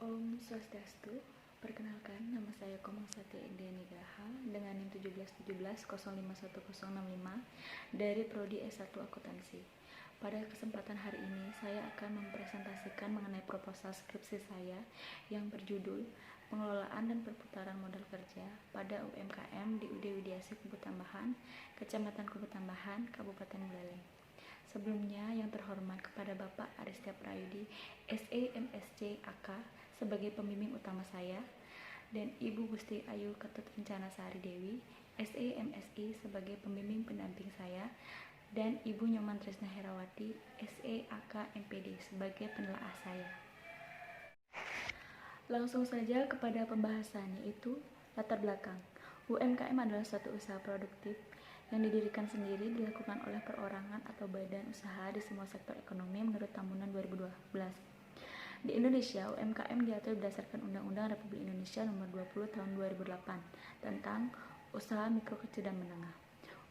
Om Swastiastu. Perkenalkan, nama saya Komang Satya India Nigraha dengan NIM 1717051065 dari Prodi S1 Akuntansi. Pada kesempatan hari ini, saya akan mempresentasikan mengenai proposal skripsi saya yang berjudul Pengelolaan dan Perputaran Modal Kerja pada UMKM di UD Widyasih Kubu Tambahan, Kecamatan Kubu Tambahan, Kabupaten Buleleng. Sebelumnya, yang terhormat kepada Bapak Aristia Prayudi, SE MSc AK sebagai pembimbing utama saya, dan Ibu Gusti Ayu Ketut Kencana Sari Dewi, SE MSI sebagai pembimbing pendamping saya, dan Ibu Nyoman Tresna Herawati, SE AK MPD sebagai penelaah saya. Langsung saja kepada pembahasannya, yaitu latar belakang. UMKM adalah suatu usaha produktif yang didirikan sendiri, dilakukan oleh perorangan atau badan usaha di semua sektor ekonomi menurut Tahunan 2012. Di Indonesia, UMKM diatur berdasarkan Undang-Undang Republik Indonesia Nomor 20 Tahun 2008 tentang Usaha Mikro Kecil dan Menengah.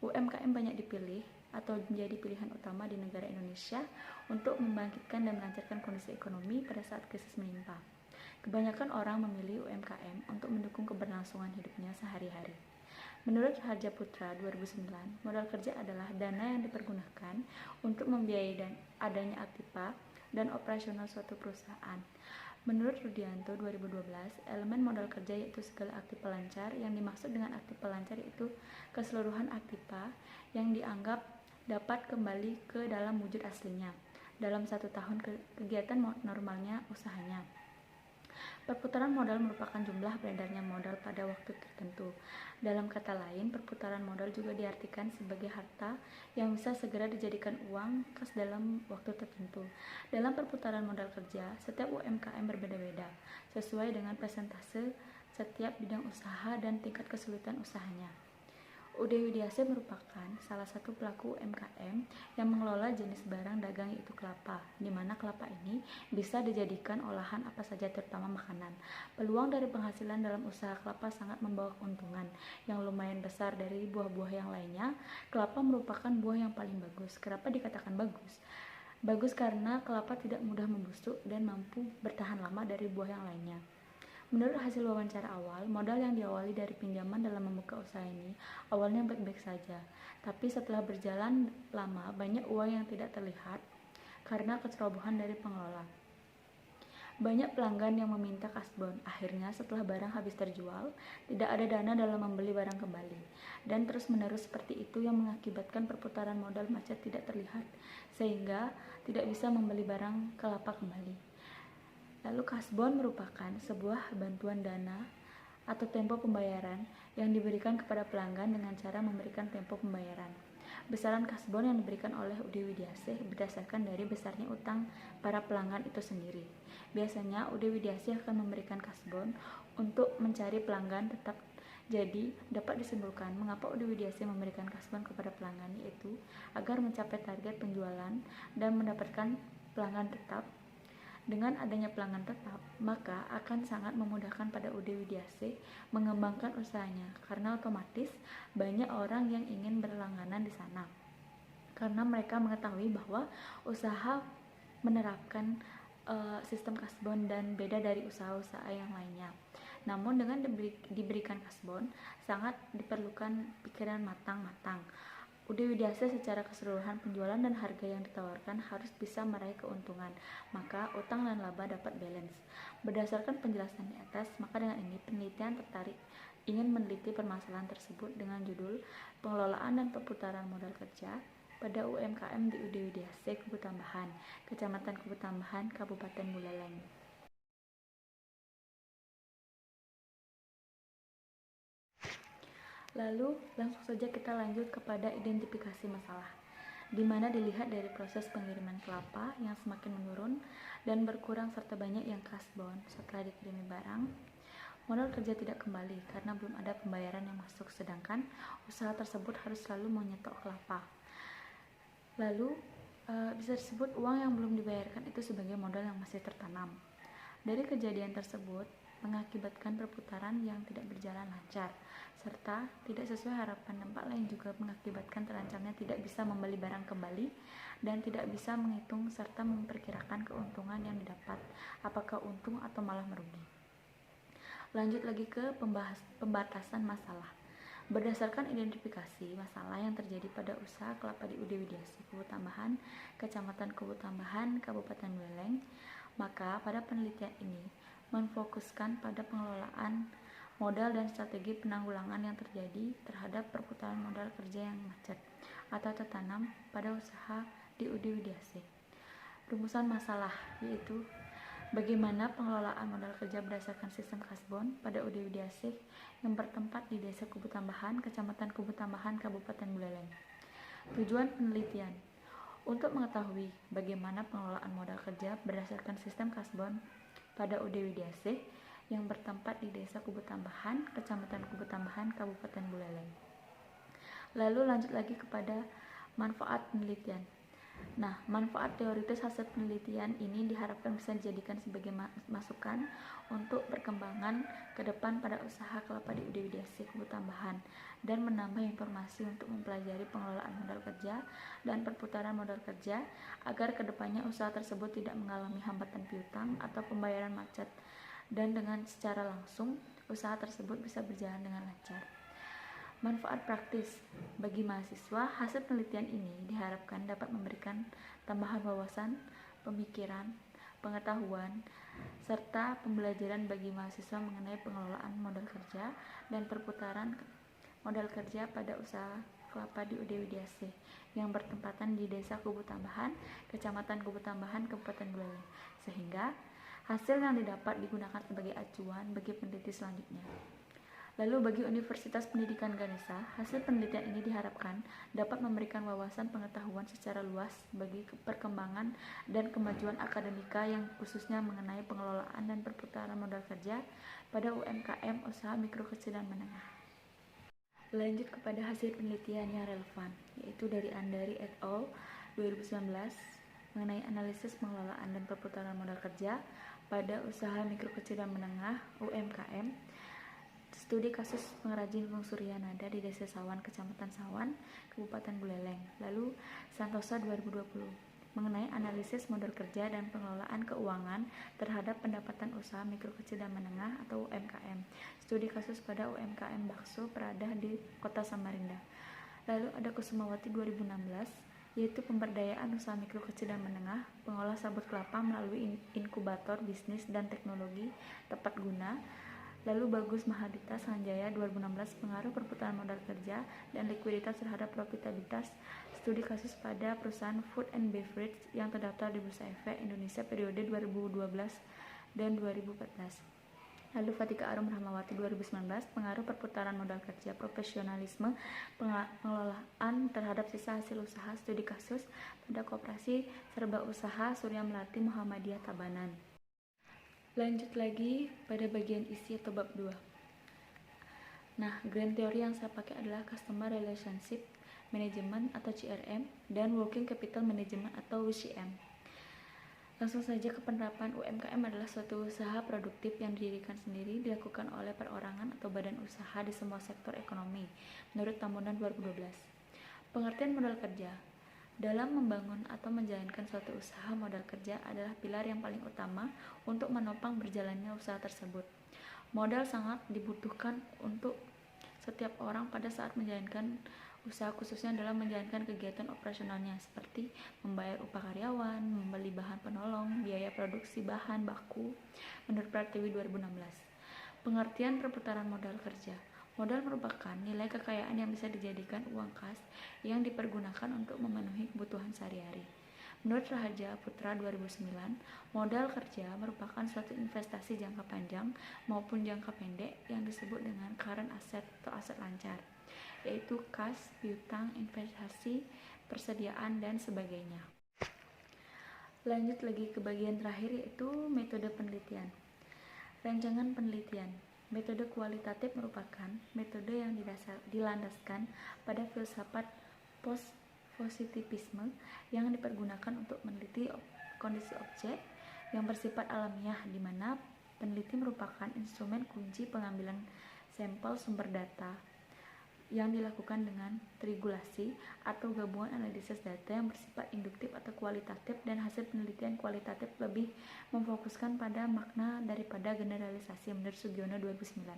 UMKM banyak dipilih atau menjadi pilihan utama di negara Indonesia untuk membangkitkan dan melancarkan kondisi ekonomi pada saat krisis menimpa. Kebanyakan orang memilih UMKM untuk mendukung keberlangsungan hidupnya sehari-hari. Menurut Harja Putra 2009, modal kerja adalah dana yang dipergunakan untuk membiayai dan adanya aktiva dan operasional suatu perusahaan. Menurut Rudianto 2012, elemen modal kerja yaitu segala aktif pelancar. Yang dimaksud dengan aktif pelancar yaitu keseluruhan aktiva yang dianggap dapat kembali ke dalam wujud aslinya dalam 1 tahun kegiatan normalnya usahanya. Perputaran modal merupakan jumlah beredarnya modal pada waktu tertentu. Dalam kata lain, perputaran modal juga diartikan sebagai harta yang bisa segera dijadikan uang kas dalam waktu tertentu. Dalam perputaran modal kerja, setiap UMKM berbeda-beda, sesuai dengan persentase setiap bidang usaha dan tingkat kesulitan usahanya. UD Widyasih merupakan salah satu pelaku UMKM yang mengelola jenis barang dagang yaitu kelapa, di mana kelapa ini bisa dijadikan olahan apa saja terutama makanan. Peluang dari penghasilan dalam usaha kelapa sangat membawa keuntungan yang lumayan besar dari buah-buah yang lainnya. Kelapa merupakan buah yang paling bagus. Kenapa dikatakan bagus? Bagus karena kelapa tidak mudah membusuk dan mampu bertahan lama dari buah yang lainnya. Menurut hasil wawancara awal, modal yang diawali dari pinjaman dalam membuka usaha ini awalnya baik-baik saja. Tapi setelah berjalan lama, banyak uang yang tidak terlihat karena kecerobohan dari pengelola. Banyak pelanggan yang meminta kasbon. Akhirnya setelah barang habis terjual, tidak ada dana dalam membeli barang kembali. Dan terus-menerus seperti itu yang mengakibatkan perputaran modal macet tidak terlihat, sehingga tidak bisa membeli barang kelapa kembali. Lalu kasbon merupakan sebuah bantuan dana atau tempo pembayaran yang diberikan kepada pelanggan dengan cara memberikan tempo pembayaran. Besaran kasbon yang diberikan oleh UD Widyasih berdasarkan dari besarnya utang para pelanggan itu sendiri. Biasanya UD Widyasih akan memberikan kasbon untuk mencari pelanggan tetap. Jadi, dapat disimpulkan mengapa UD Widyasih memberikan kasbon kepada pelanggan, yaitu agar mencapai target penjualan dan mendapatkan pelanggan tetap. Dengan adanya pelanggan tetap, maka akan sangat memudahkan pada UD Widyasih mengembangkan usahanya karena otomatis banyak orang yang ingin berlangganan di sana. Karena mereka mengetahui bahwa usaha menerapkan sistem kasbon dan beda dari usaha-usaha yang lainnya. Namun dengan diberikan kasbon, sangat diperlukan pikiran matang-matang. UD Widyasih secara keseluruhan penjualan dan harga yang ditawarkan harus bisa meraih keuntungan, maka utang dan laba dapat balance. Berdasarkan penjelasan di atas, maka dengan ini penelitian tertarik ingin meneliti permasalahan tersebut dengan judul Pengelolaan dan Perputaran Modal Kerja pada UMKM di UD Widyasih Kubu Tambahan, Kecamatan Kubu Tambahan, Kabupaten Buleleng. Lalu langsung saja kita lanjut kepada identifikasi masalah, di mana dilihat dari proses pengiriman kelapa yang semakin menurun dan berkurang serta banyak yang kasbon setelah dikirimi barang. Modal kerja tidak kembali karena belum ada pembayaran yang masuk, sedangkan usaha tersebut harus selalu menyetok kelapa. Lalu bisa disebut uang yang belum dibayarkan itu sebagai modal yang masih tertanam. Dari kejadian tersebut mengakibatkan perputaran yang tidak berjalan lancar, serta tidak sesuai harapan. Dampak lain juga mengakibatkan terancamnya tidak bisa membeli barang kembali dan tidak bisa menghitung serta memperkirakan keuntungan yang didapat apakah untung atau malah merugi. Lanjut lagi ke pembatasan masalah. Berdasarkan identifikasi masalah yang terjadi pada usaha kelapa di UD Widyasih Kubu Tambahan, Kecamatan Kubu Tambahan, Kabupaten Buleleng, maka pada penelitian ini memfokuskan pada pengelolaan modal dan strategi penanggulangan yang terjadi terhadap perputaran modal kerja yang macet atau tertanam pada usaha di UD Widyasih. Rumusan masalah yaitu bagaimana pengelolaan modal kerja berdasarkan sistem kasbon pada UD Widyasih yang bertempat di Desa Kubu Tambahan, Kecamatan Kubu Tambahan, Kabupaten Buleleng. Tujuan penelitian untuk mengetahui bagaimana pengelolaan modal kerja berdasarkan sistem kasbon pada UD Widyasih yang bertempat di Desa Kubu Tambahan, Kecamatan Kubu Tambahan, Kabupaten Buleleng. Lalu lanjut lagi kepada manfaat penelitian. Nah, manfaat teoritis hasil penelitian ini diharapkan bisa dijadikan sebagai masukan untuk perkembangan ke depan pada usaha kelapa di UD Widyasih Kubu Tambahan dan menambah informasi untuk mempelajari pengelolaan modal kerja dan perputaran modal kerja agar kedepannya usaha tersebut tidak mengalami hambatan piutang atau pembayaran macet dan dengan secara langsung usaha tersebut bisa berjalan dengan lancar. Manfaat praktis bagi mahasiswa, hasil penelitian ini diharapkan dapat memberikan tambahan wawasan, pemikiran, pengetahuan, serta pembelajaran bagi mahasiswa mengenai pengelolaan modal kerja dan perputaran modal kerja pada usaha kelapa di UD Widyasih yang bertempatan di Desa Kubu Tambahan, Kecamatan Kubu Tambahan, Kabupaten Buleleng, sehingga hasil yang didapat digunakan sebagai acuan bagi peneliti selanjutnya. Lalu bagi Universitas Pendidikan Ganesha, hasil penelitian ini diharapkan dapat memberikan wawasan pengetahuan secara luas bagi perkembangan dan kemajuan akademika yang khususnya mengenai pengelolaan dan perputaran modal kerja pada UMKM usaha mikro kecil dan menengah. Lanjut kepada hasil penelitian yang relevan, yaitu dari Andari et al. 2019 mengenai analisis pengelolaan dan perputaran modal kerja pada usaha mikro kecil dan menengah UMKM. Studi kasus pengrajin pengsurya nada di Desa Sawan, Kecamatan Sawan, Kabupaten Buleleng. Lalu Santosa 2020 mengenai analisis modal kerja dan pengelolaan keuangan terhadap pendapatan usaha mikro kecil dan menengah atau UMKM. Studi kasus pada UMKM bakso Peradah di Kota Samarinda. Lalu ada Kusumawati 2016 yaitu pemberdayaan usaha mikro kecil dan menengah, pengolah sabut kelapa melalui inkubator bisnis dan teknologi tepat guna. Lalu Bagus Mahadita Sanjaya 2016 pengaruh perputaran modal kerja dan likuiditas terhadap profitabilitas, studi kasus pada perusahaan food and beverage yang terdaftar di Bursa Efek Indonesia periode 2012 dan 2014. Lalu Fatika Arum Rahmawati 2019 pengaruh perputaran modal kerja, profesionalisme pengelolaan terhadap sisa hasil usaha, studi kasus pada Koperasi Serba Usaha Surya Melati Muhammadiyah Tabanan. Lanjut lagi pada bagian isi atau bab 2. Nah, grand teori yang saya pakai adalah Customer Relationship Management atau CRM dan Working Capital Management atau WCM. Langsung saja ke penerapan. UMKM adalah suatu usaha produktif yang didirikan sendiri, dilakukan oleh perorangan atau badan usaha di semua sektor ekonomi menurut Tamunan 2012. Pengertian modal kerja. Dalam membangun atau menjalankan suatu usaha, modal kerja adalah pilar yang paling utama untuk menopang berjalannya usaha tersebut. Modal sangat dibutuhkan untuk setiap orang pada saat menjalankan usaha, khususnya dalam menjalankan kegiatan operasionalnya seperti membayar upah karyawan, membeli bahan penolong, biaya produksi bahan baku menurut Pratiwi 2016. Pengertian perputaran modal kerja. Modal merupakan nilai kekayaan yang bisa dijadikan uang kas yang dipergunakan untuk memenuhi kebutuhan sehari-hari. Menurut Raharja Putra 2009, modal kerja merupakan suatu investasi jangka panjang maupun jangka pendek yang disebut dengan current asset atau aset lancar, yaitu kas, piutang, investasi, persediaan, dan sebagainya. Lanjut lagi ke bagian terakhir, yaitu metode penelitian. Rancangan penelitian. Metode kualitatif merupakan metode yang dilandaskan pada filsafat positivisme yang dipergunakan untuk meneliti kondisi objek yang bersifat alamiah, di mana peneliti merupakan instrumen kunci pengambilan sampel sumber data yang dilakukan dengan triangulasi atau gabungan analisis data yang bersifat induktif atau kualitatif, dan hasil penelitian kualitatif lebih memfokuskan pada makna daripada generalisasi menurut Sugiono 2009.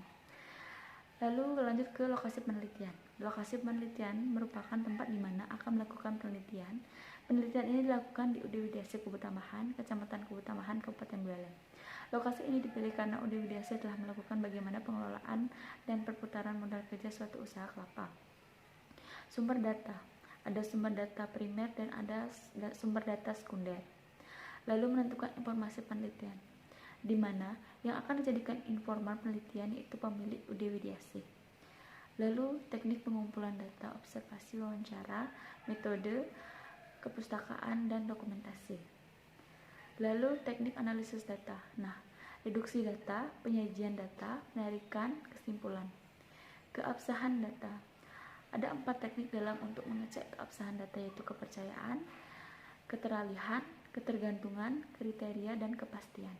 Lalu lanjut ke lokasi penelitian. Lokasi penelitian merupakan tempat di mana akan melakukan penelitian. Penelitian ini dilakukan di UD Widyasih Kubutamahan, Kecamatan Kubutamahan, Kabupaten Buleleng. Lokasi ini dipilih karena UD Widyasih telah melakukan bagaimana pengelolaan dan perputaran modal kerja suatu usaha kelapa. Sumber data. Ada sumber data primer dan ada sumber data sekunder. Lalu menentukan informasi penelitian, di mana yang akan dijadikan informan penelitian yaitu pemilik UD Widyasih. Lalu teknik pengumpulan data, observasi, wawancara, metode, kepustakaan, dan dokumentasi. Lalu teknik analisis data. Nah, reduksi data, penyajian data, penarikan kesimpulan. Keabsahan data. Ada 4 teknik dalam untuk mengecek keabsahan data, yaitu kepercayaan, keteralihan, ketergantungan, kriteria, dan kepastian.